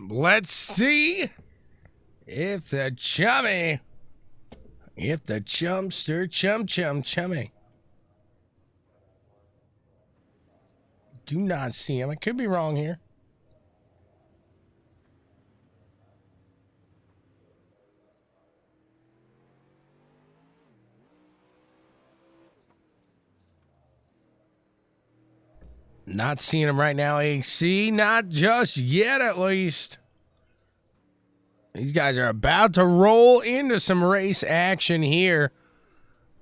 Let's see if the Chummy, if the Chumster, Chummy. Do not see him. I could be wrong here. Not seeing him right now, AC. Not just yet, at least. These guys are about to roll into some race action here.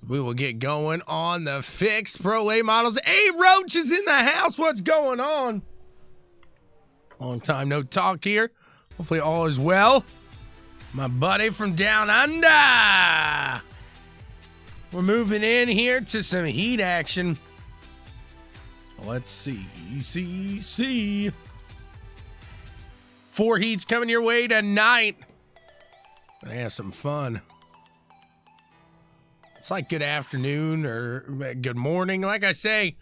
We will get going on the FIIXED Pro Late Models. Hey, Roach is in the house. What's going on? Long time no talk here. Hopefully all is well. My buddy from down under. We're moving in here to some heat action. Let's see. 4 heats coming your way tonight. Gonna have some fun. It's like good afternoon or good morning. Like I say,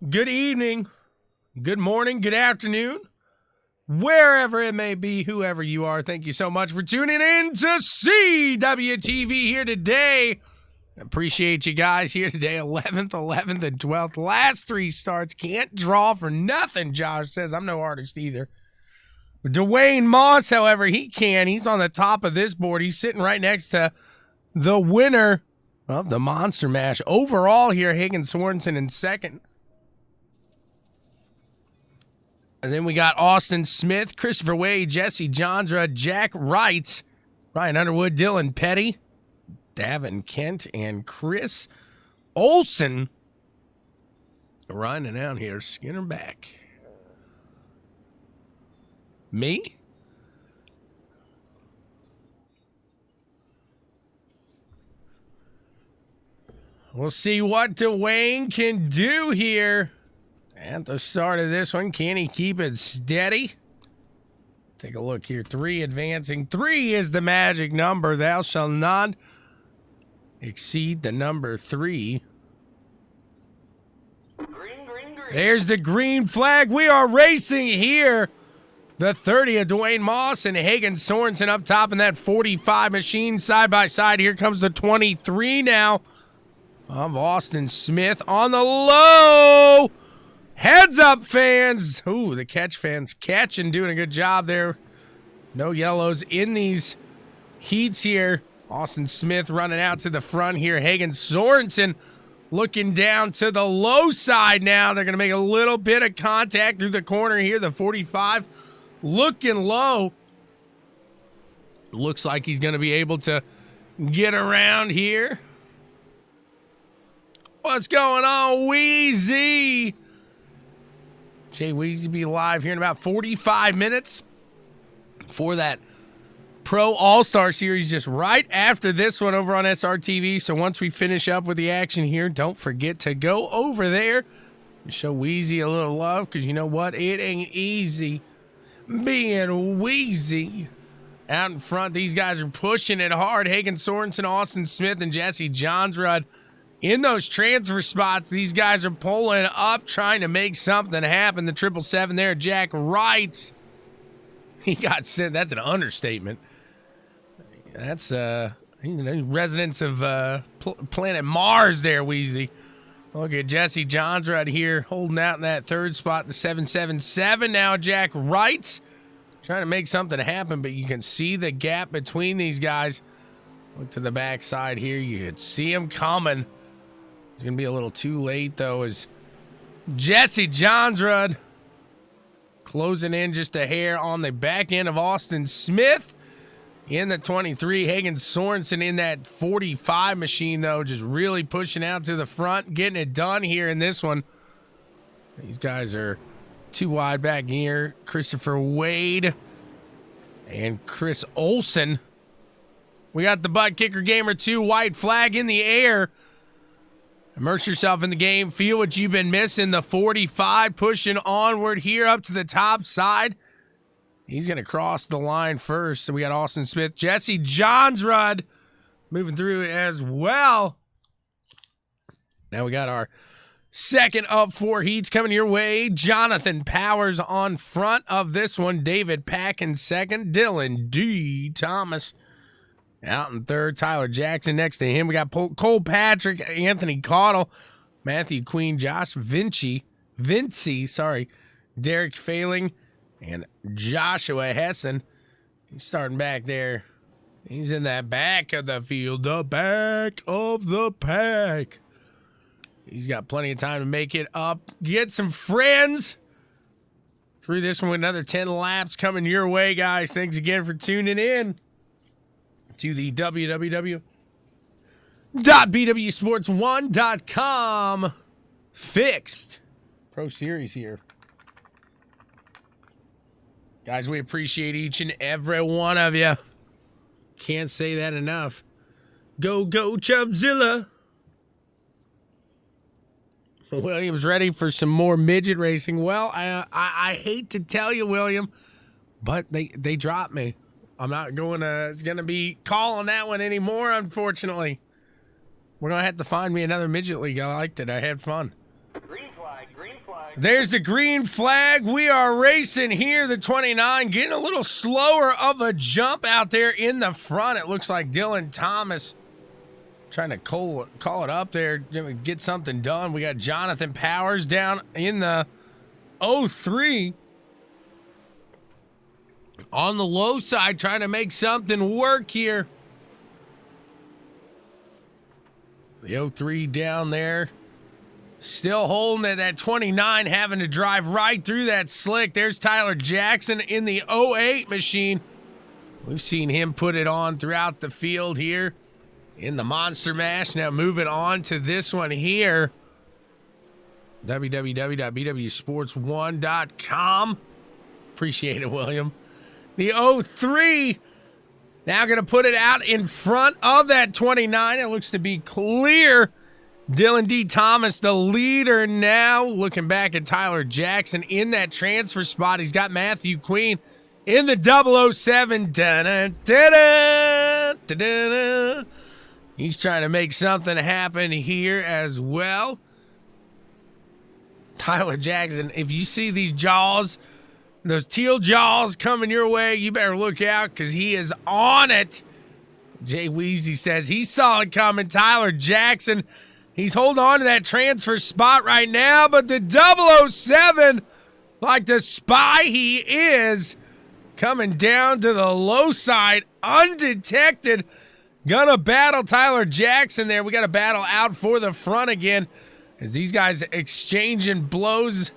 good evening, good morning, good afternoon, wherever it may be, whoever you are. Thank you so much for tuning in to CWTV here today. Appreciate you guys here today. 11th, and 12th. Last 3 starts. Can't draw for nothing, Josh says. I'm no artist either. Dwayne Moss, however, he can. He's on the top of this board. He's sitting right next to the winner of the Monster Mash. Overall here, Higgins Sorensen in second. And then we got Austin Smith, Christopher Wade, Jesse Jondra, Jack Wrights, Ryan Underwood, Dylan Petty, Davin Kent, and Chris Olson riding out here. Skinner back. Me? We'll see what Dwayne can do here at the start of this one. Can he keep it steady? Take a look here. 3 advancing. 3 is the magic number. Thou shalt not exceed the number 3. Green. There's the green flag. We are racing here. The 30 of Dwayne Moss and Higgins Sorensen up top in that 45 machine side by side. Here comes the 23 now of Austin Smith on the low. Heads up, fans. Ooh, the catch fans catching, doing a good job there. No yellows in these heats here. Austin Smith running out to the front here. Higgins Sorensen looking down to the low side now. They're going to make a little bit of contact through the corner here. The 45 looking low. Looks like he's going to be able to get around here. What's going on, Wheezy? Jay Wheezy be live here in about 45 minutes for that Pro All-Star Series just right after this one over on SRTV. So once we finish up with the action here, don't forget to go over there and show Wheezy a little love, because you know what? It ain't easy being Wheezy. Out in front, these guys are pushing it hard. Higgins Sorensen, Austin Smith, and Jesse Jondra in those transfer spots. These guys are pulling up, trying to make something happen. The 777 there, Jack Wright. He got sent. That's an understatement. That's residents of planet Mars there, Wheezy. Look at Jesse Jondra here holding out in that 3rd spot, the 777. Now Jack Wright trying to make something happen, but you can see the gap between these guys. Look to the backside here. You could see him coming. It's going to be a little too late, though, as Jesse Jondra closing in just a hair on the back end of Austin Smith in the 23. Higgins Sorensen in that 45 machine, though, just really pushing out to the front, getting it done here in this one. These guys are too wide back here. Christopher Wade and Chris Olson. We got the ButtKicker Gamer 2 white flag in the air. Immerse yourself in the game. Feel what you've been missing. The 45 pushing onward here up to the top side. He's going to cross the line first. So we got Austin Smith. Jesse Jondra moving through as well. Now we got our Second of 4 heats coming your way. Jonathan Powers on front of this one. David Pack in second. Dylan D. Thomas out in third. Tyler Jackson next to him. We got Cole Patrick, Anthony Caudle, Matthew Queen, Josh Vinci, Derek Failing, and Joshua Hessen. He's starting back there. He's in that back of the field, the back of the pack. He's got plenty of time to make it up. Get some friends through this one with another 10 laps coming your way, guys. Thanks again for tuning in to the www.bwsports1.com FIIXED Pro Series here. Guys, we appreciate each and every one of you. Can't say that enough. Go, go, Chubzilla. William's ready for some more midget racing. Well, I hate to tell you, William, but they dropped me. I'm not gonna be calling that one anymore, unfortunately. We're gonna have to find me another midget league. I liked it. I had fun. Green flag, green flag. There's the green flag. We are racing here, the 29, getting a little slower of a jump out there in the front. It looks like Dylan Thomas trying to call it up there, get something done. We got Jonathan Powers down in the 03 on the low side, trying to make something work here. The 03 down there, still holding at that 29, having to drive right through that slick. There's Tyler Jackson in the 08 machine. We've seen him put it on throughout the field here in the Monster Mash. Now moving on to this one here, www.bwsports1.com. Appreciate it, William. The 03 now going to put it out in front of that 29. It looks to be clear. Dylan D. Thomas, the leader now. Looking back at Tyler Jackson in that transfer spot. He's got Matthew Queen in the 007. Da-da, da-da, da-da. He's trying to make something happen here as well. Tyler Jackson, if you see these jaws, those teal jaws coming your way, you better look out because he is on it. Jay Weezy says he saw it coming. Tyler Jackson, he's holding on to that transfer spot right now, but the 007, like the spy he is, coming down to the low side, undetected. Gonna battle Tyler Jackson there. We got a battle out for the front again as these guys exchanging blows.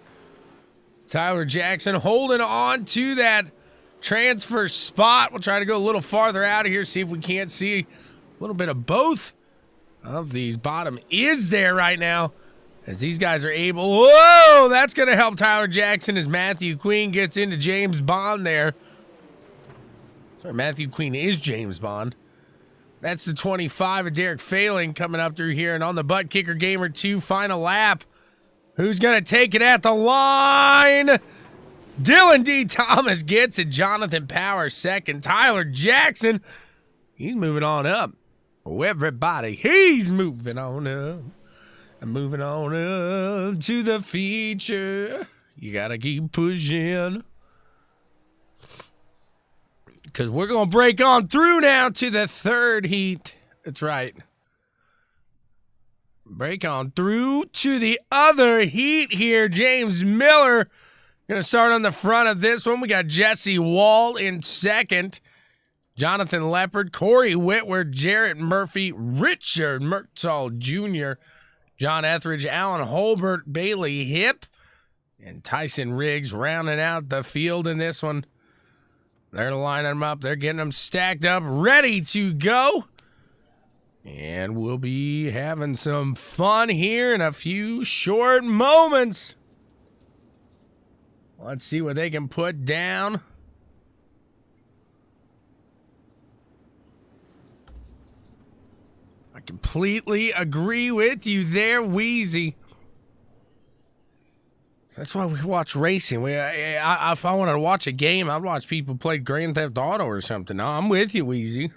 Tyler Jackson holding on to that transfer spot. We'll try to go a little farther out of here, see if we can't see a little bit of both of these. Bottom is there right now as these guys are able. Whoa, that's going to help Tyler Jackson as Matthew Queen gets into James Bond there. Sorry, Matthew Queen is James Bond. That's the 25 of Derek Failing coming up through here. And on the ButtKicker Gamer 2 final lap, who's going to take it at the line? Dylan D. Thomas gets it. Jonathan Powers second. Tyler Jackson, he's moving on up. Oh, everybody, he's moving on up. I'm moving on up to the feature. You got to keep pushing, because we're going to break on through now to the third heat. That's right. Break on through to the other heat here. James Miller going to start on the front of this one. We got Jesse Wall in second. Jonathan Leopard, Corey Whitworth, Jarrett Murphy, Richard Mertzall Jr., John Etheridge, Alan Holbert, Bailey Hipp, and Tyson Riggs rounding out the field in this one. They're lining them up. They're getting them stacked up, ready to go. And we'll be having some fun here in a few short moments. Let's see what they can put down. I completely agree with you there, Wheezy. That's why we watch racing. If I wanted to watch a game, I'd watch people play Grand Theft Auto or something. No, I'm with you, Weezy.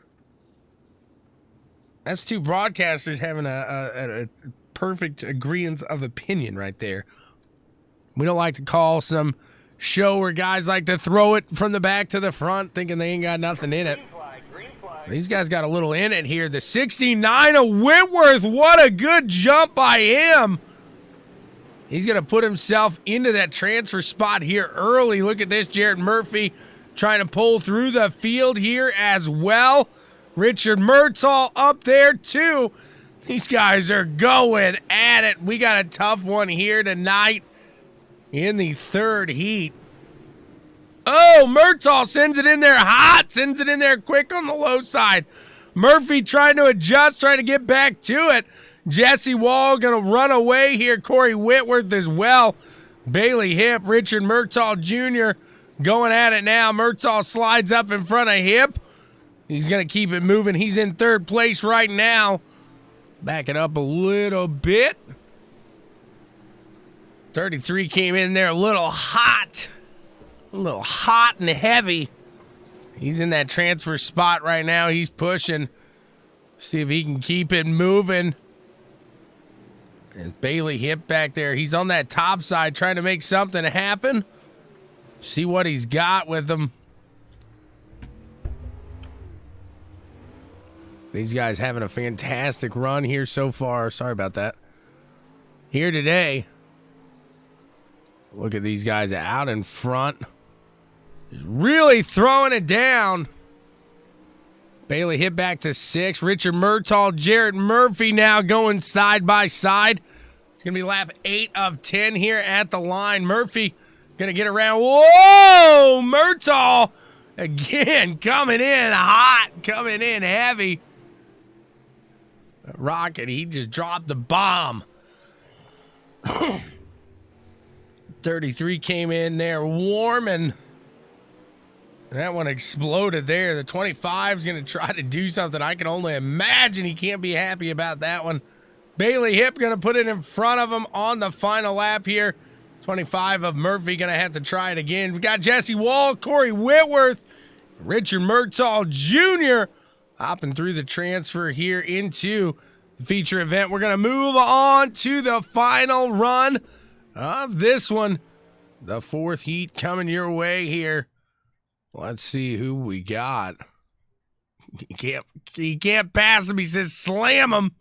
That's two broadcasters having a perfect agreement of opinion right there. We don't like to call some show where guys like to throw it from the back to the front thinking they ain't got nothing in it. Green flag. These guys got a little in it here. The 69 of Whitworth. What a good jump by him. He's going to put himself into that transfer spot here early. Look at this, Jared Murphy trying to pull through the field here as well. Richard Murtaugh up there too. These guys are going at it. We got a tough one here tonight in the third heat. Oh, Murtaugh sends it in there hot, sends it in there quick on the low side. Murphy trying to adjust, trying to get back to it. Jesse Wall going to run away here. Corey Whitworth as well. Bailey Hip, Richard Murtaugh Jr. going at it now. Murtaugh slides up in front of Hip. He's going to keep it moving. He's in third place right now. Back it up a little bit. 33 came in there a little hot. A little hot and heavy. He's in that transfer spot right now. He's pushing. See if he can keep it moving. There's Bailey Hip back there. He's on that top side trying to make something happen. See what he's got with him. These guys having a fantastic run here so far. Sorry about that. Here today. Look at these guys out in front. Just really throwing it down. Bailey hit back to 6. Richard Murtaugh, Jarrett Murphy now going side by side. It's going to be lap 8 of 10 here at the line. Murphy going to get around. Whoa! Murtaugh again coming in hot, coming in heavy. Rocket, he just dropped the bomb. 33 came in there warming. That one exploded there. The 25 is going to try to do something. I can only imagine he can't be happy about that one. Bailey Hip going to put it in front of him on the final lap here. 25 of Murphy going to have to try it again. We got Jesse Wall, Corey Whitworth, Richard Murtaugh Jr. hopping through the transfer here into the feature event. We're going to move on to the final run of this one. The fourth heat coming your way here. Let's see who we got. He can't pass him. He says slam him.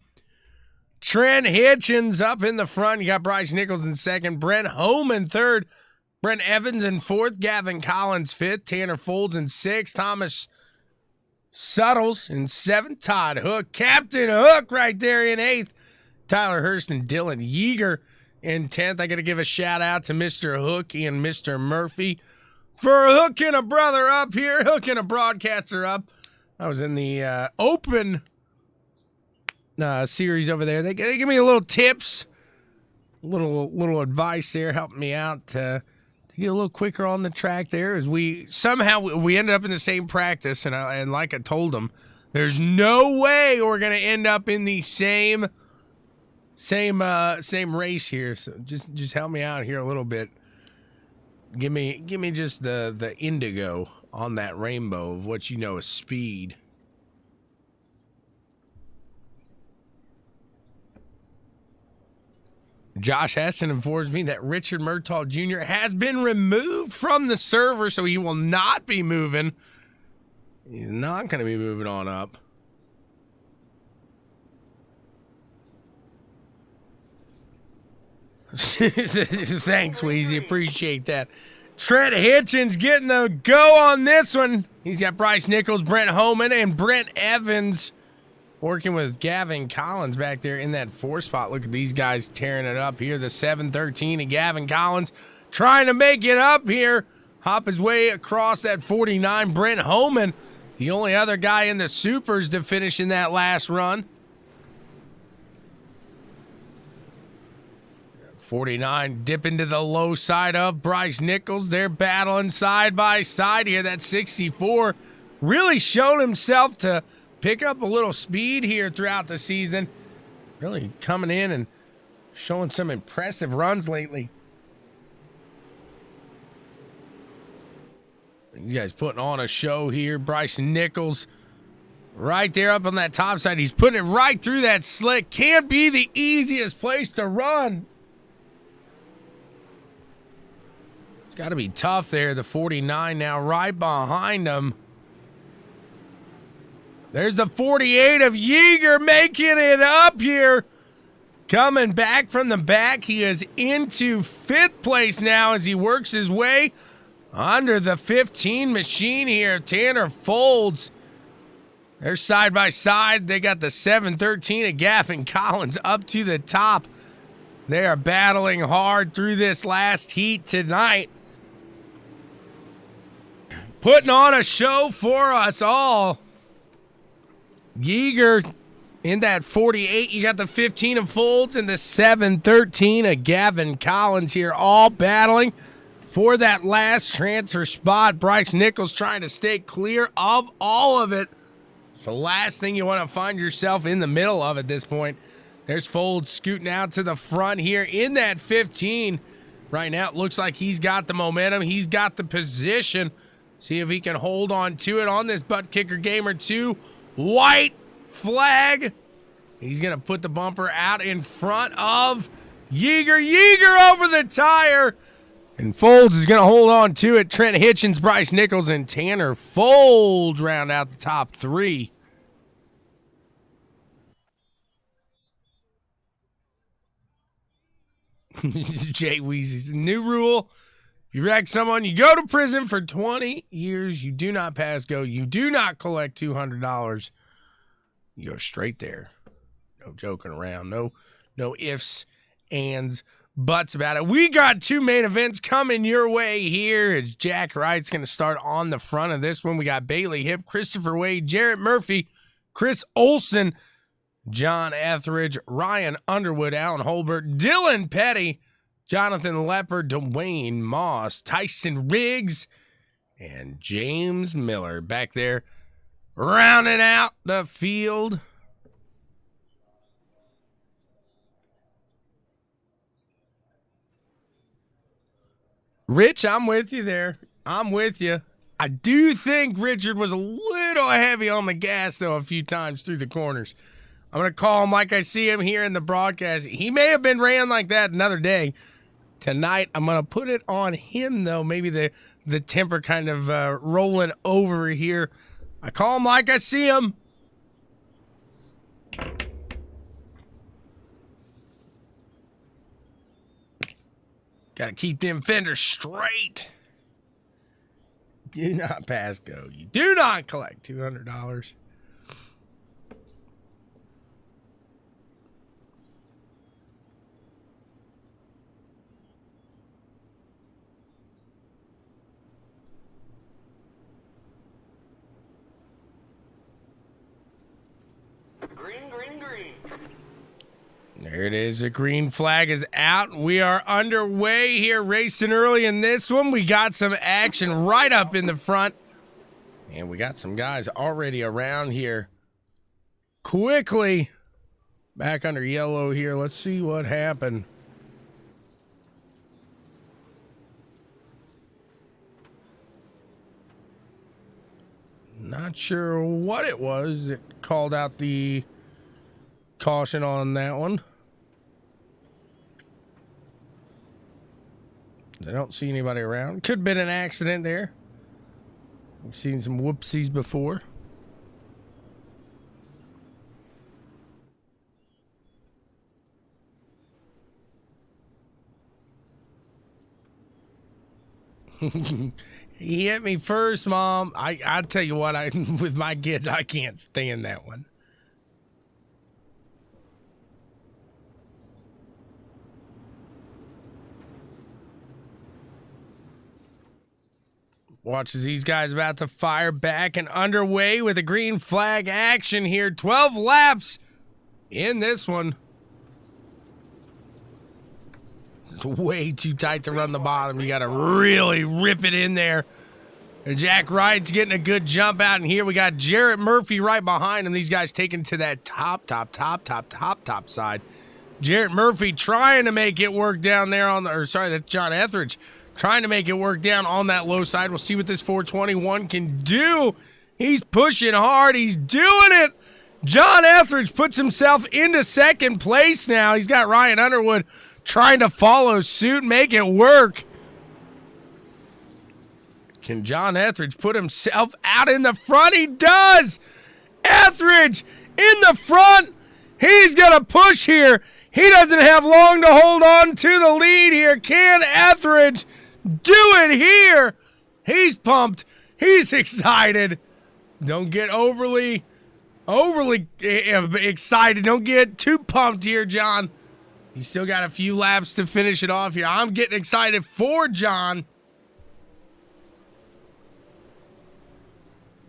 Trent Hitchens up in the front. You got Bryce Nichols in second. Brent Home in third. Brent Evans in fourth. Gavin Collins fifth. Tanner Folds in sixth. Thomas Suttles in seventh. Todd Hook. Captain Hook right there in eighth. Tyler Hurst and Dylan Yeager in 10th. I got to give a shout out to Mr. Hook and Mr. Murphy for hooking a brother up here, hooking a broadcaster up. I was in the open series over there. They give me a little tips, little advice there, helping me out to get a little quicker on the track there. As we ended up in the same practice, and like I told them, there's no way we're gonna end up in the same race here. So just help me out here a little bit. Give me just the indigo on that rainbow of what you know is speed. Josh Heston informs me that Richard Murtaugh Jr. has been removed from the server, so he will not be moving. He's not going to be moving on up. Thanks, Weezy. Appreciate that. Trent Hitchens getting the go on this one. He's got Bryce Nichols, Brent Homan, and Brent Evans working with Gavin Collins back there in that 4 spot. Look at these guys tearing it up here. The 713 and Gavin Collins trying to make it up here. Hop his way across that 49. Brent Homan, the only other guy in the supers to finish in that last run. 49 dip into the low side of Bryce Nichols. They're battling side by side here. That 64 really showed himself to pick up a little speed here throughout the season. Really coming in and showing some impressive runs lately. You guys putting on a show here. Bryce Nichols Right there up on that top side. He's putting it right through that slick. Can't be the easiest place to run. It's got to be tough there. The 49 now right behind him. There's the 48 of Yeager making it up here. Coming back from the back. He is into 5th place now as he works his way under the 15 machine here. Tanner Folds. They're side by side. They got the 7-13 of Gavin Collins up to the top. They are battling hard through this last heat tonight. Putting on a show for us all. Yeager in that 48. You got the 15 of Folds and the 7-13 of Gavin Collins here, all battling for that last transfer spot. Bryce Nichols trying to stay clear of all of it. It's the last thing you want to find yourself in the middle of at this point. There's Folds scooting out to the front here in that 15. Right now it looks like he's got the momentum. He's got the position. See if he can hold on to it on this butt kicker game or two. White flag. He's going to put the bumper out in front of Yeager. Yeager over the tire. And Folds is going to hold on to it. Trent Hitchens, Bryce Nichols, and Tanner Folds round out the top 3. Jay Weezy's new rule. If you wreck someone, you go to prison for 20 years. You do not pass go. You do not collect $200. You go straight there. No joking around. No ifs, ands, buts about it. We got 2 main events coming your way here. As Jack Wright's going to start on the front of this one. We got Bailey Hipp, Christopher Wade, Jarrett Murphy, Chris Olson, John Etheridge, Ryan Underwood, Alan Holbert, Dylan Petty, Jonathan Lepper, Dwayne Moss, Tyson Riggs, and James Miller back there rounding out the field. Rich, I'm with you there. I'm with you. I do think Richard was a little heavy on the gas, though, a few times through the corners. I'm going to call him like I see him here in the broadcast. He may have been ran like that another day. Tonight, I'm going to put it on him, though. Maybe the temper kind of rolling over here. I call him like I see him. Got to keep them fenders straight. Do not pass go. You do not collect $200. Green, green, green. There it is. The green flag is out. We are underway here, racing early in this one. We got some action right up in the front. And we got some guys already around here. Quickly back under yellow here. Let's see what happened. Not sure what it was that called out the caution on that one. I don't see anybody around. Could have been an accident there. We've seen some whoopsies before. He hit me first, Mom. I tell you what, with my kids, I can't stand that one. Watches these guys about to fire back and underway with a green flag action here. 12 laps in this one. It's way too tight to run the bottom. You got to really rip it in there. And Jack Wright's getting a good jump out in here. We got Jarrett Murphy right behind him. These guys taking to that top side. Jarrett Murphy trying to make it work down there on the, or sorry, that's John Etheridge trying to make it work down on that low side. We'll see what this 421 can do He's pushing hard. He's doing it. John Etheridge puts himself into second place now. He's got Ryan Underwood trying to follow suit, make it work. Can John Etheridge put himself out in the front? He does. Etheridge in the front. He's going to push here. He doesn't have long to hold on to the lead here. Can Etheridge do it here? He's pumped. He's excited. Don't get overly excited. Don't get too pumped here, John. You still got a few laps to finish it off here. I'm getting excited for John.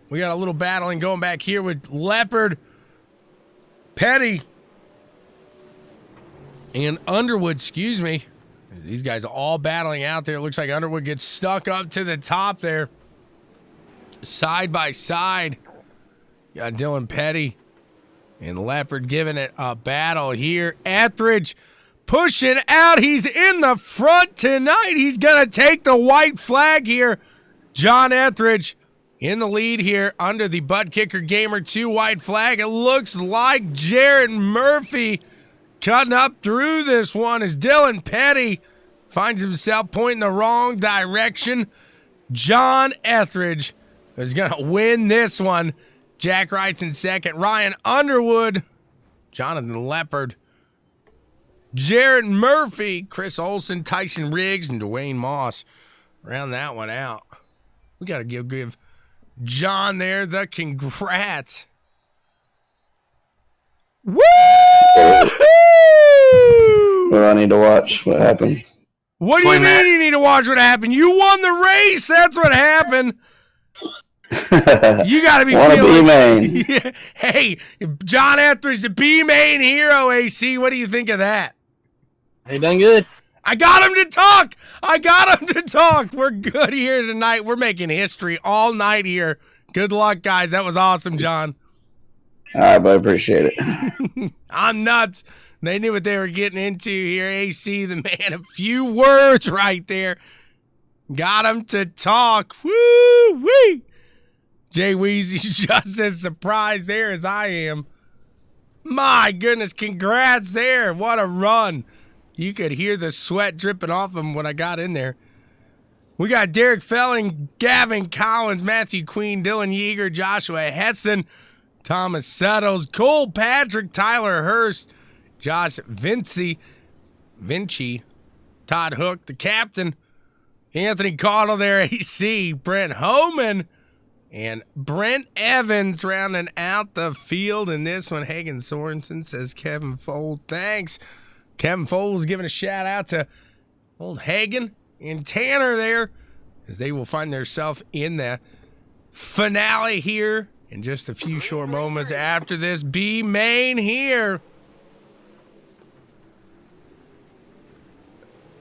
We got a little battling going back here with Leopard, Petty, and Underwood, excuse me. These guys are all battling out there. It looks like Underwood gets stuck up to the top there. Side by side. Got Dylan Petty and Leopard giving it a battle here. Etheridge pushing out. He's in the front tonight. He's going to take the white flag here. John Etheridge in the lead here under the ButtKicker Gamer 2 white flag. It looks like Jarrett Murphy cutting up through this one as Dylan Petty finds himself pointing the wrong direction. John Etheridge is going to win this one. Jack Wright's in second. Ryan Underwood, Jonathan Leopard, Jarrett Murphy, Chris Olson, Tyson Riggs, and Dwayne Moss round that one out. We got to give John there the congrats. Woo! Well, I need to watch what happened. What do you mean you need to watch what happened? You won the race. That's what happened. You got to be feeling. B-main. Yeah. Hey, John Etheridge, the B-main hero, AC. What do you think of that? He done good. I got him to talk. We're good here tonight. We're making history all night here. Good luck, guys. That was awesome, John. All right, but I appreciate it. I'm nuts. They knew what they were getting into here. AC, the man, a few words right there. Got him to talk. Woo-wee. Jay Weezy's just as surprised there as I am. My goodness, congrats there. What a run. You could hear the sweat dripping off him when I got in there. We got Derek Felling, Gavin Collins, Matthew Queen, Dylan Yeager, Joshua Hessen, Thomas Settles, Cole Patrick, Tyler Hurst, Josh Vinci, Todd Hook, the captain, Anthony Caudle there, AC, Brent Homan, and Brent Evans rounding out the field in this one. Hagen Sorensen says Kevin Fold, thanks. Kevin Fold was giving a shout out to old Hagen and Tanner there as they will find themselves in the finale here in just a few short moments after this B main here.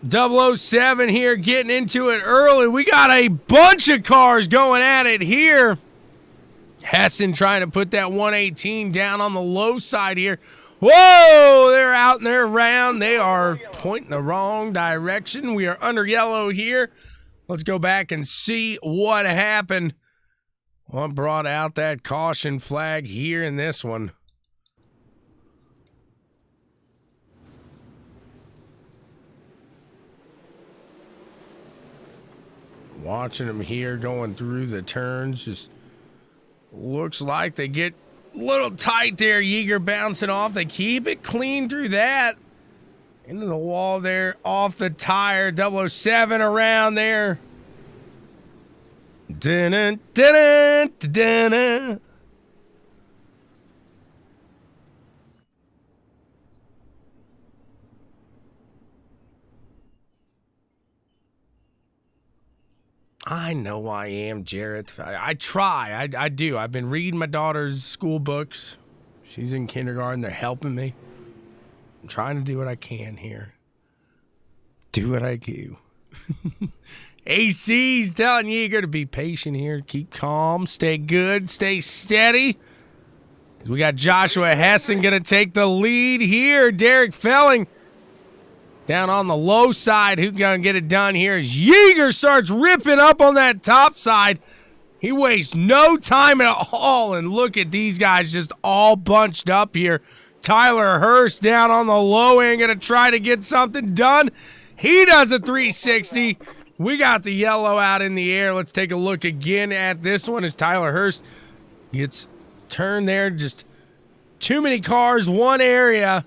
007 here getting into it early. We got a bunch of cars going at it here. Hessen trying to put that 118 down on the low side here. Whoa, they're out and they're around. They are pointing the wrong direction. We are under yellow here. Let's go back and see what happened. What brought out that caution flag here in this one? Watching them here going through the turns. Just looks like they get a little tight there. Yeager bouncing off. They keep it clean through that. Into the wall there. Off the tire. 007 around there. Dun-dun, dun-dun, dun-dun. I know I am, Jarrett. I try. I do. I've been reading my daughter's school books. She's in kindergarten. They're helping me. I'm trying to do what I can here. Do what I do. AC's telling Yeager to be patient here. Keep calm. Stay good. Stay steady. We got Joshua Hessen going to take the lead here. Derek Felling down on the low side. Who's going to get it done here as Yeager starts ripping up on that top side. He wastes no time at all, and look at these guys just all bunched up here. Tyler Hurst down on the low end, going to try to get something done. He does a 360. We got the yellow out in the air. Let's take a look again at this one as Tyler Hurst gets turned there. Just too many cars, one area.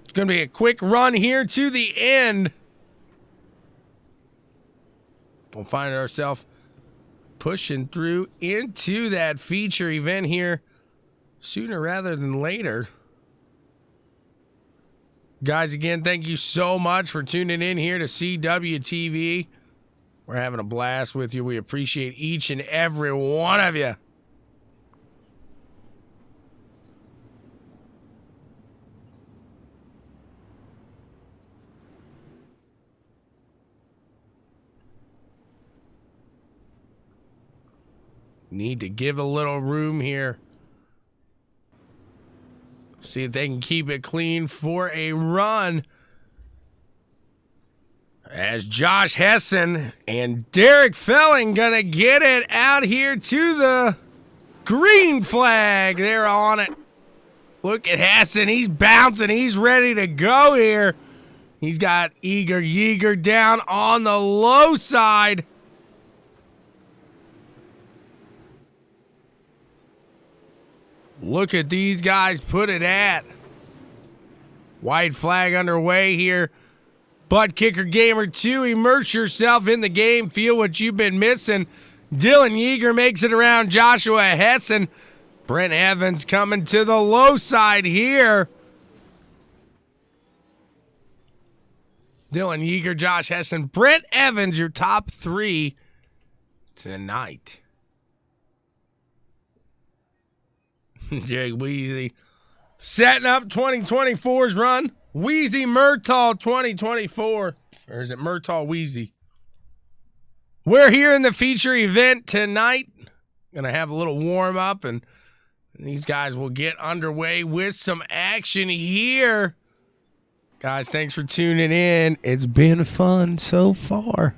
It's going to be a quick run here to the end. We'll find ourselves pushing through into that feature event here sooner rather than later. Guys, again, thank you so much for tuning in here to CWTV. We're having a blast with you. We appreciate each and every one of you. Need to give a little room here. See if they can keep it clean for a run. As Josh Hessen and Derek Felling gonna get it out here to the green flag. They're on it. Look at Hessen. He's bouncing. He's ready to go here. He's got Eager Yeager down on the low side. Look at these guys put it at. White flag underway here. ButtKicker Gamer 2, immerse yourself in the game. Feel what you've been missing. Dylan Yeager makes it around Joshua Hessen. Brent Evans coming to the low side here. Dylan Yeager, Josh Hessen, Brent Evans, your top three tonight. Jay Weezy setting up 2024's run. Wheezy Murtaugh 2024. Or is it Murtaugh Wheezy? We're here in the feature event tonight. Gonna have a little warm up and these guys will get underway with some action here. Guys, thanks for tuning in. It's been fun so far.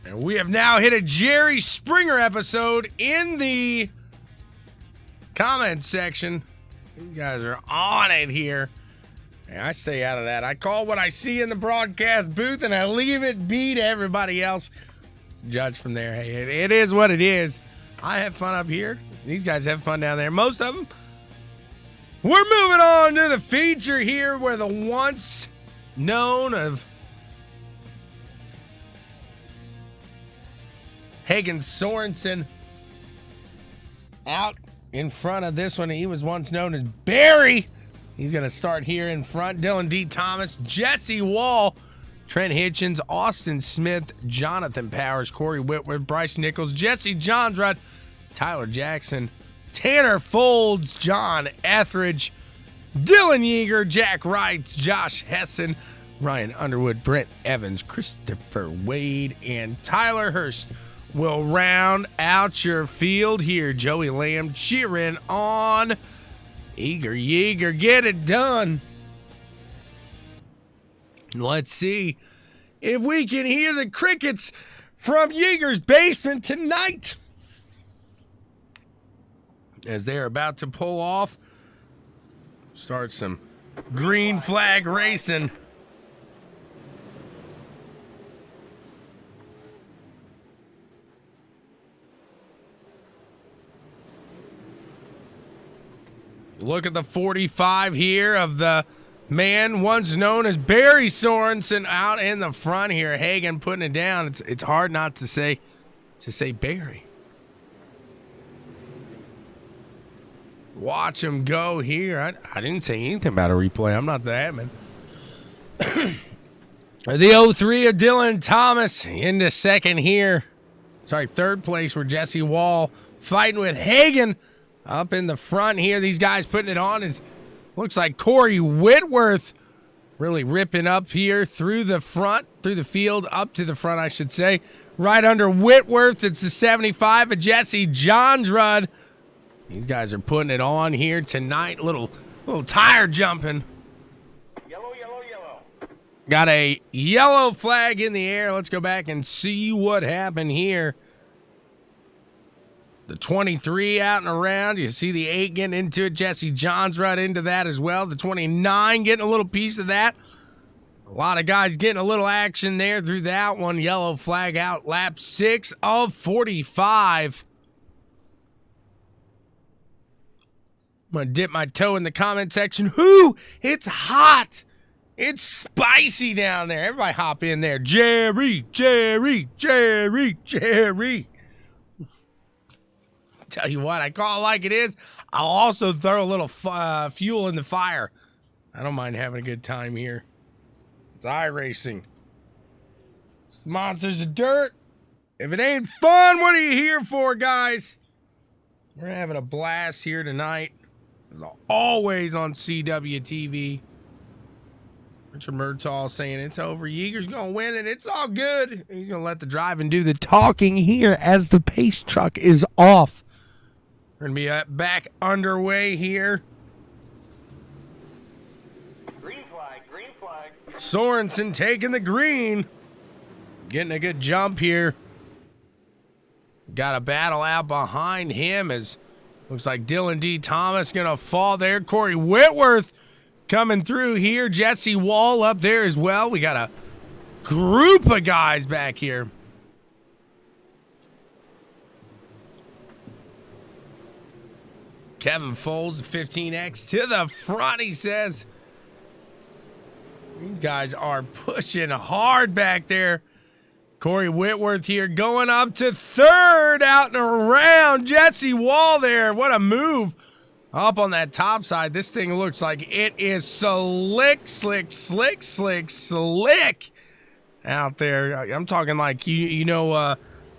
And we have now hit a Jerry Springer episode in the comment section. You guys are on it here. And I stay out of that. I call what I see in the broadcast booth and I leave it be to everybody else. Judge from there. Hey, it is what it is. I have fun up here. These guys have fun down there. Most of them. We're moving on to the feature here where the once known of Hagen Sorensen out in front of this one. He was once known as Barry. He's going to start here in front. Dylan D. Thomas, Jesse Wall, Trent Hitchens, Austin Smith, Jonathan Powers, Corey Whitworth, Bryce Nichols, Jesse Johnsrud, Tyler Jackson, Tanner Folds, John Etheridge, Dylan Yeager, Jack Wright, Josh Hessen, Ryan Underwood, Brent Evans, Christopher Wade, and Tyler Hurst will round out your field here. Joey Lamb cheering on. Eager Yeager, get it done. Let's see if we can hear the crickets from Yeager's basement tonight. as they're about to pull off. Start some green flag racing. Look at the 45 here of the man once known as Barry Sorensen out in the front here. Hagen putting it down. It's hard not to say Barry. Watch him go here. I didn't say anything about a replay. I'm not the admin. The 03 of Dylan Thomas into second here. Sorry, third place for Jesse Wall fighting with Hagen up in the front here. These guys putting it on is looks like Corey Whitworth really ripping up here through the front, through the field, up to the front, I should say. Right under Whitworth, it's the 75 of Jesse Johnsrud. These guys are putting it on here tonight. Little tire jumping. Yellow, yellow, yellow. Got a yellow flag in the air. Let's go back and see what happened here. The 23 out and around. You see the 8 getting into it. Jesse Johnsrud into that as well. The 29 getting a little piece of that. A lot of guys getting a little action there through that one. Yellow flag out. Lap 6 of 45. I'm going to dip my toe in the comment section. It's hot. It's spicy down there. Everybody hop in there. Jerry. Tell you what, I call it like it is. I'll also throw a little fuel in the fire. I don't mind having a good time here. It's iRacing. Monsters of Dirt. If it ain't fun, what are you here for, guys? We're having a blast here tonight. As always on CWTV. Richard Murtaugh saying it's over. Yeager's going to win it. It's all good. He's going to let the drive and do the talking here as the pace truck is off. We're going to be back underway here. Green flag, green flag. Sorensen taking the green. Getting a good jump here. Got a battle out behind him as looks like Dylan D. Thomas going to fall there. Corey Whitworth coming through here. Jesse Wall up there as well. We got a group of guys back here. Kevin Folds, 15X to the front, he says. These guys are pushing hard back there. Corey Whitworth here going up to third, out and around. Jesse Wall there. What a move up on that top side. This thing looks like it is slick out there. I'm talking like,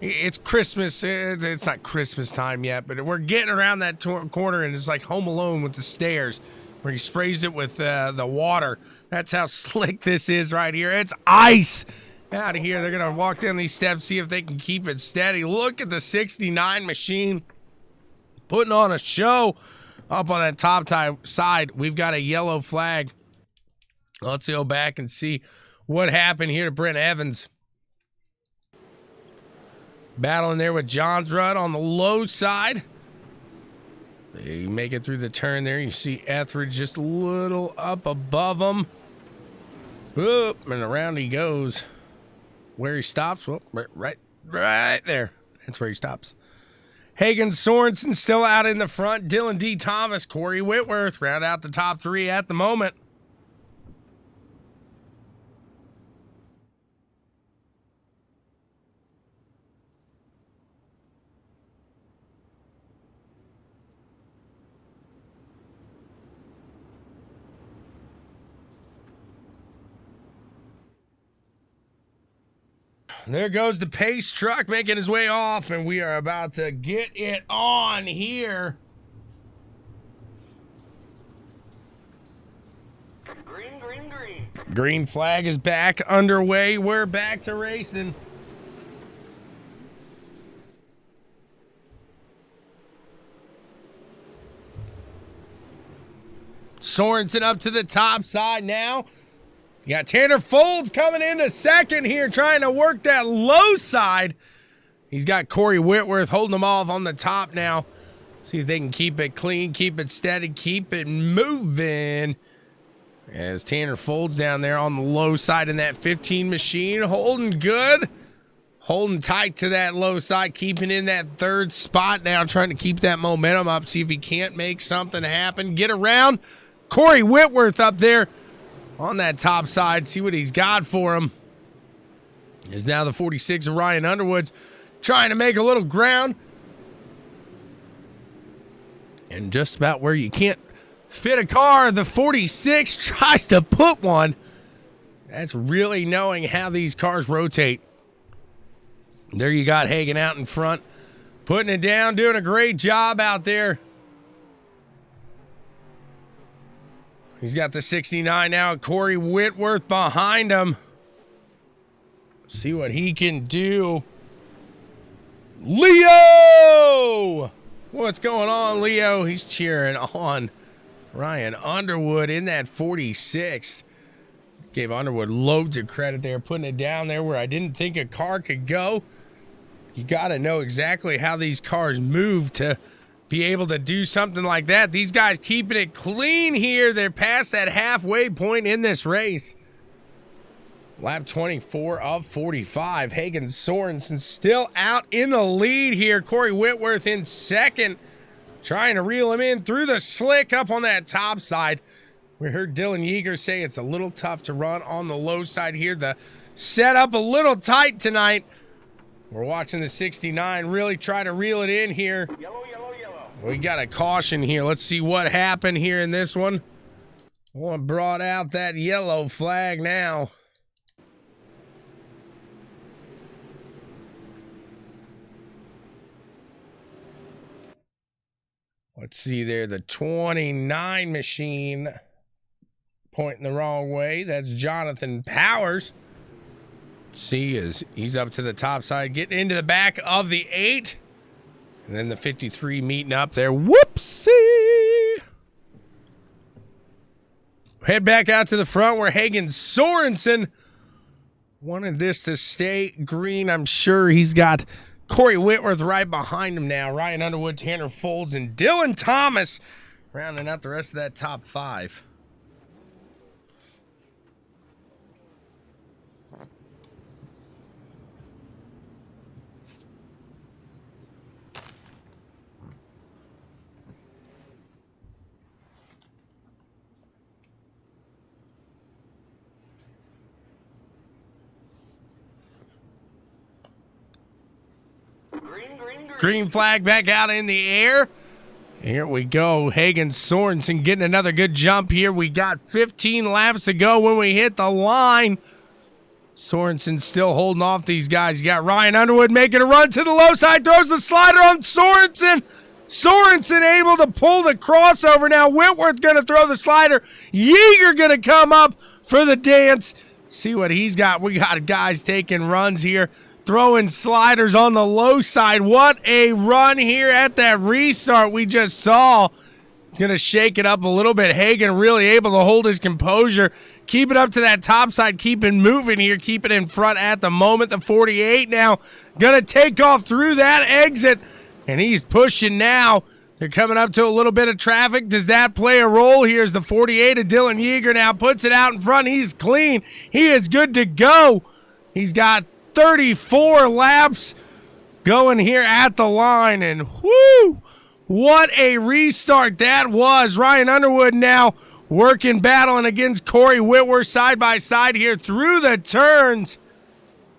it's Christmas. It's not Christmas time yet, but we're getting around that corner, and it's like Home Alone with the stairs where he sprays it with the water. That's how slick this is right here. It's ice out of here. They're going to walk down these steps, see if they can keep it steady. Look at the 69 machine putting on a show up on that top side. We've got a yellow flag. Let's go back and see what happened here to Brent Evans. Battling there with Johnsrud on the low side. They make it through the turn there. You see Etheridge just a little up above him. Whoop, and around he goes. Where he stops, well, right there. That's where he stops. Hagen Sorensen still out in the front. Dylan D. Thomas, Corey Whitworth round out the top 3 at the moment. There goes the pace truck making his way off, and we are about to get it on here. Green, green, green. Green flag is back underway. We're back to racing. Sorensen up to the top side now. You got Tanner Folds coming into second here, trying to work that low side. He's got Corey Whitworth holding them off on the top now. See if they can keep it clean, keep it steady, keep it moving. As Tanner folds down there on the low side in that 15 machine, holding good. Holding tight to that low side, keeping in that third spot now, trying to keep that momentum up, see if he can't make something happen. Get around. Corey Whitworth up there on that top side. See what he's got for him. Is now the 46 of Ryan Underwood's trying to make a little ground. And just about where you can't fit a car, the 46 tries to put one. That's really knowing how these cars rotate. There you got Hagen out in front, putting it down, doing a great job out there. He's got the 69 now, Corey Whitworth behind him. See what he can do. Leo! What's going on, Leo? He's cheering on Ryan Underwood in that 46. Gave Underwood loads of credit there, putting it down there where I didn't think a car could go. You got to know exactly how these cars move to be able to do something like that. These guys keeping it clean here. They're past that halfway point in this race. Lap 24 of 45. Hagen Sorensen still out in the lead here. Corey Whitworth in second, trying to reel him in through the slick up on that top side. We heard Dylan Yeager say it's a little tough to run on the low side here. The setup a little tight tonight. We're watching the 69 really try to reel it in here. Yellow, yellow, yellow. We got a caution here. Let's see what happened here in this one. One brought out that yellow flag now. Let's see there, the 29 machine pointing the wrong way. That's Jonathan Powers. See, as he's up to the top side, getting into the back of the 8. And then the 53 meeting up there. Whoopsie! Head back out to the front where Hagen Sorensen wanted this to stay green. I'm sure he's got Corey Whitworth right behind him now. Ryan Underwood, Tanner Folds, and Dylan Thomas rounding out the rest of that top 5. Green, green, green. Green flag back out in the air. Here we go. Hagen Sorensen getting another good jump here. We got 15 laps to go when we hit the line. Sorensen still holding off these guys. You got Ryan Underwood making a run to the low side. Throws the slider on Sorensen. Sorensen able to pull the crossover. Now Whitworth going to throw the slider. Yeager going to come up for the dance. See what he's got. We got guys taking runs here, throwing sliders on the low side. What a run here at that restart we just saw. It's going to shake it up a little bit. Hagen really able to hold his composure. Keep it up to that top side. Keep it moving here. Keep it in front at the moment. The 48 now going to take off through that exit. And he's pushing now. They're coming up to a little bit of traffic. Does that play a role? Here's the 48 of Dylan Yeager now. Puts it out in front. He's clean. He is good to go. He's got 34 laps going here at the line. And whoo, what a restart that was. Ryan Underwood now working, battling against Corey Whitworth side by side here through the turns.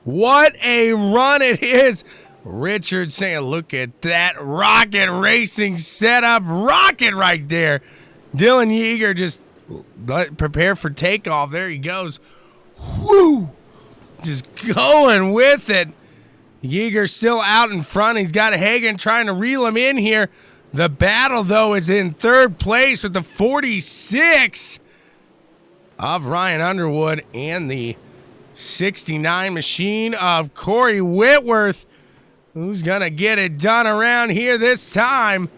What a run it is. Richard saying, look at that rocket racing setup. Rocket right there. Dylan Yeager just prepare for takeoff. There he goes. Whoo! Just going with it. Yeager still out in front. He's got Hagen trying to reel him in here. The battle, though, is in third place with the 46 of Ryan Underwood and the 69 machine of Corey Whitworth. Who's going to get it done around here this time?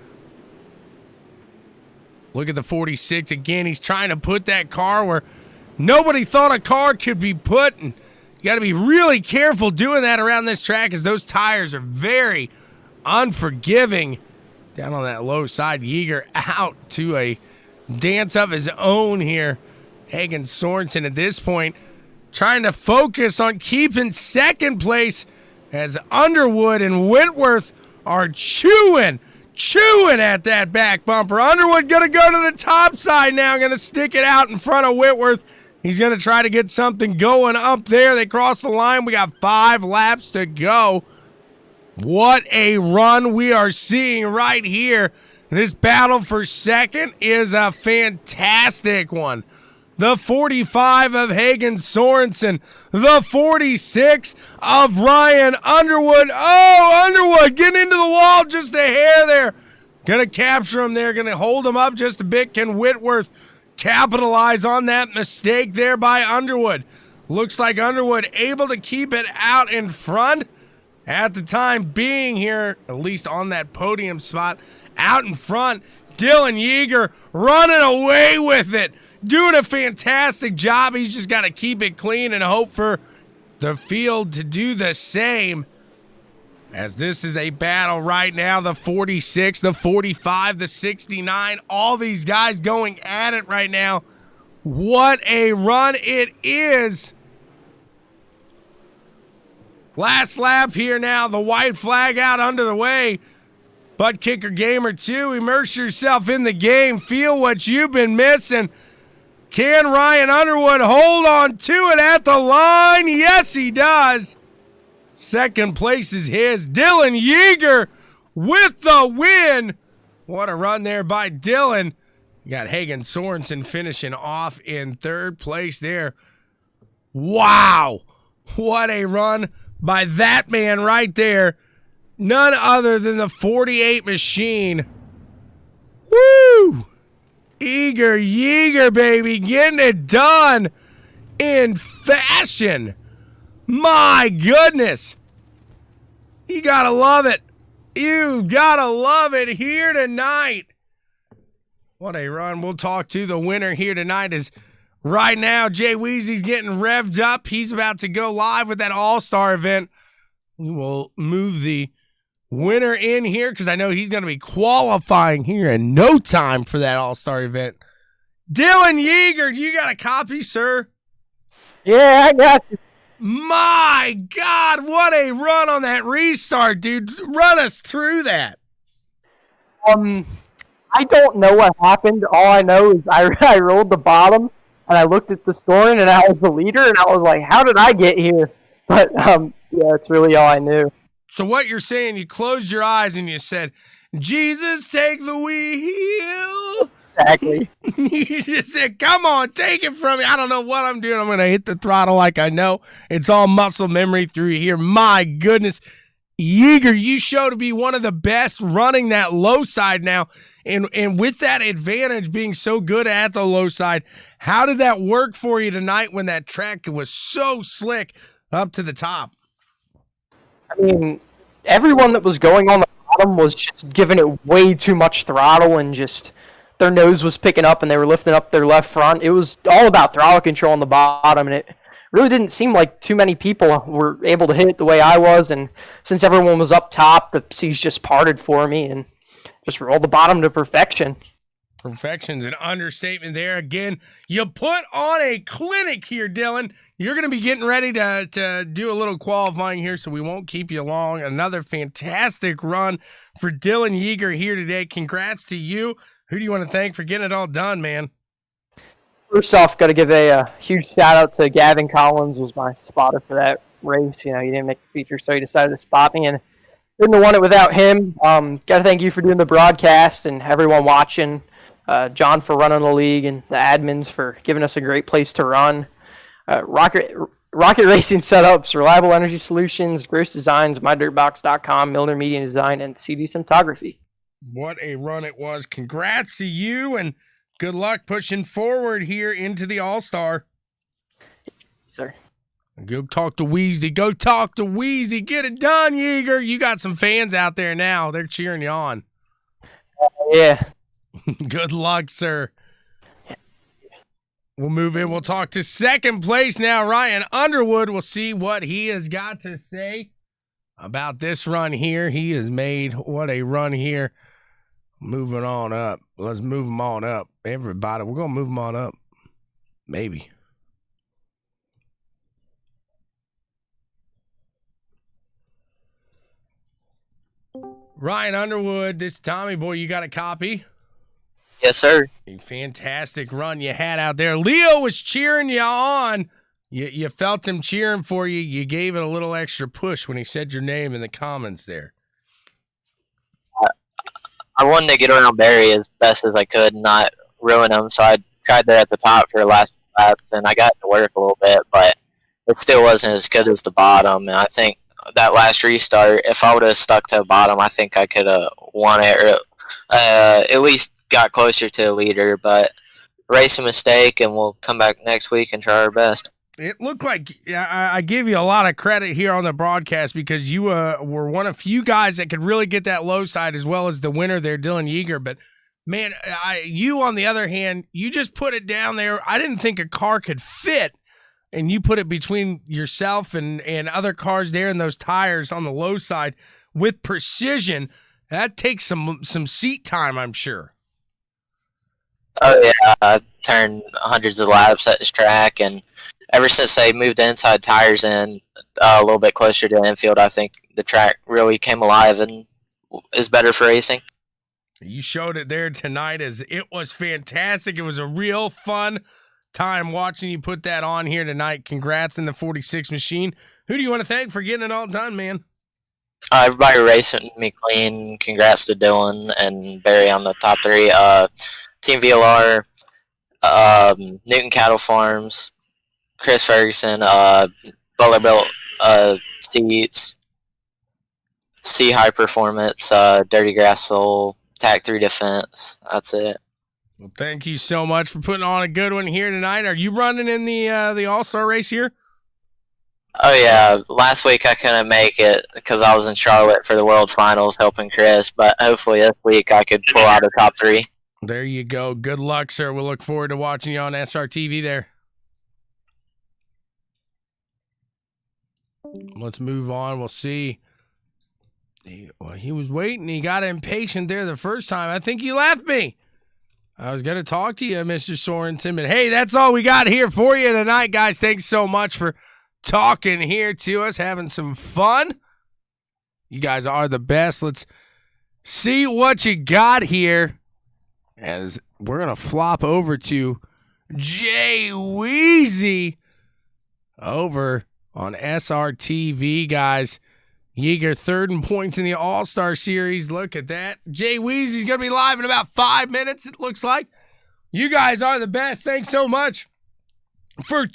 Look at the 46 again. He's trying to put that car where nobody thought a car could be put. And you got to be really careful doing that around this track, as those tires are very unforgiving. Down on that low side, Yeager out to a dance of his own here. Hagen Sorensen at this point trying to focus on keeping second place as Underwood and Whitworth are chewing at that back bumper. Underwood going to go to the top side now, going to stick it out in front of Whitworth. He's going to try to get something going up there. They cross the line. We got 5 laps to go. What a run we are seeing right here. This battle for second is a fantastic one. The 45 of Hagen Sorensen. The 46 of Ryan Underwood. Oh, Underwood getting into the wall just a hair there. Gonna capture him there. Gonna hold him up just a bit. Can Whitworth capitalize on that mistake there by Underwood? Looks like Underwood able to keep it out in front at the time being here, at least on that podium spot. Out in front, Dylan Yeager running away with it. Doing a fantastic job. He's just got to keep it clean and hope for the field to do the same. As this is a battle right now, the 46, the 45, the 69, all these guys going at it right now. What a run it is. Last lap here now, the white flag out under the way. ButtKicker Gamer 2, immerse yourself in the game. Feel what you've been missing. Can Ryan Underwood hold on to it at the line? Yes, he does. Second place is his. Dylan Yeager with the win. What a run there by Dylan. You got Hagen Sorensen finishing off in third place there. Wow. What a run by that man right there. None other than the 48 machine. Woo! Yeager, baby, getting it done in fashion. My goodness. You gotta love it. You gotta love it here tonight. What a run. We'll talk to the winner here tonight as right now Jay Weezy's getting revved up. He's about to go live with that All-Star event. We will move the winner in here because I know he's going to be qualifying here in no time for that All-Star event. Dylan Yeager, you got a copy, sir? Yeah, I got you. My God, what a run on that restart, dude. Run us through that. I don't know what happened. All I know is I rolled the bottom, and I looked at the scoring, and I was the leader, and I was like, how did I get here? But, yeah, it's really all I knew. So what you're saying, you closed your eyes and you said, Jesus, take the wheel. Exactly. You just said, come on, take it from me. I don't know what I'm doing. I'm going to hit the throttle like I know. It's all muscle memory through here. My goodness. Yeager, you show to be one of the best running that low side now. And with that advantage being so good at the low side, how did that work for you tonight when that track was so slick up to the top? I mean, everyone that was going on the bottom was just giving it way too much throttle and just their nose was picking up and they were lifting up their left front. It was all about throttle control on the bottom, and it really didn't seem like too many people were able to hit it the way I was. And since everyone was up top, the seas just parted for me and just rolled the bottom to perfection. Perfection's an understatement there. Again, you put on a clinic here, Dylan. You're going to be getting ready to do a little qualifying here, so we won't keep you long. Another fantastic run for Dylan Yeager here today. Congrats to you. Who do you want to thank for getting it all done, man? First off, got to give a huge shout out to Gavin Collins, was my spotter for that race. You know, he didn't make the feature, so he decided to spot me, and couldn't have won it without him. Got to thank you for doing the broadcast and everyone watching. John for running the league and the admins for giving us a great place to run. Rocket Racing Setups, Reliable Energy Solutions, Gross Designs, MyDirtBox.com, Milner Media Design, and CD Cinematography. What a run it was. Congrats to you, and good luck pushing forward here into the All-Star. Sir. Go talk to Weezy. Go talk to Weezy. Get it done, Yeager. You got some fans out there now. They're cheering you on. Yeah. Good luck, sir. We'll move in. We'll talk to second place now. Ryan Underwood. We'll see what he has got to say about this run here. He has made what a run here. Moving on up. Let's move them on up. Everybody, we're going to move them on up. Maybe. Ryan Underwood, this Tommy boy, you got a copy? Yes, sir. A fantastic run you had out there. Leo was cheering you on. You felt him cheering for you. You gave it a little extra push when he said your name in the comments there. I wanted to get around Barry as best as I could and not ruin him, so I tried there at the top for the last laps, and I got to work a little bit, but it still wasn't as good as the bottom, and I think that last restart, if I would have stuck to the bottom, I think I could have won it, or at least got closer to the leader, but race a mistake, and we'll come back next week and try our best. It looked like I give you a lot of credit here on the broadcast because you were one of few guys that could really get that low side as well as the winner there, Dylan Yeager. But, man, you, on the other hand, you just put it down there. I didn't think a car could fit, and you put it between yourself and other cars there and those tires on the low side with precision. That takes some seat time, I'm sure. Oh, yeah. I turned hundreds of laps at this track, and ever since they moved the inside tires in a little bit closer to the infield, I think the track really came alive and is better for racing. You showed it there tonight as it was fantastic. It was a real fun time watching you put that on here tonight. Congrats in the 46 machine. Who do you want to thank for getting it all done, man? Everybody racing me clean. Congrats to Dylan and Barry on the top three. Team VLR, Newton Cattle Farms, Chris Ferguson, Butler Built Seats, C High Performance, Dirty Grass Soul, Tac 3 Defense. That's it. Well, thank you so much for putting on a good one here tonight. Are you running in the All-Star race here? Oh, yeah. Last week I couldn't make it because I was in Charlotte for the World Finals helping Chris, but hopefully this week I could pull out a top three. There you go. Good luck, sir. We'll look forward to watching you on SRTV there. Let's move on. We'll see. Well, he was waiting. He got impatient there the first time. I think he left me. I was going to talk to you, Mr. Sorensen, but hey, that's all we got here for you tonight, guys. Thanks so much for talking here to us, having some fun. You guys are the best. Let's see what you got here as we're going to flop over to Jay Weezy over on SRTV, guys. Yeager third in points in the All-Star Series. Look at that. Jay Weezy's going to be live in about 5 minutes, it looks like. You guys are the best. Thanks so much for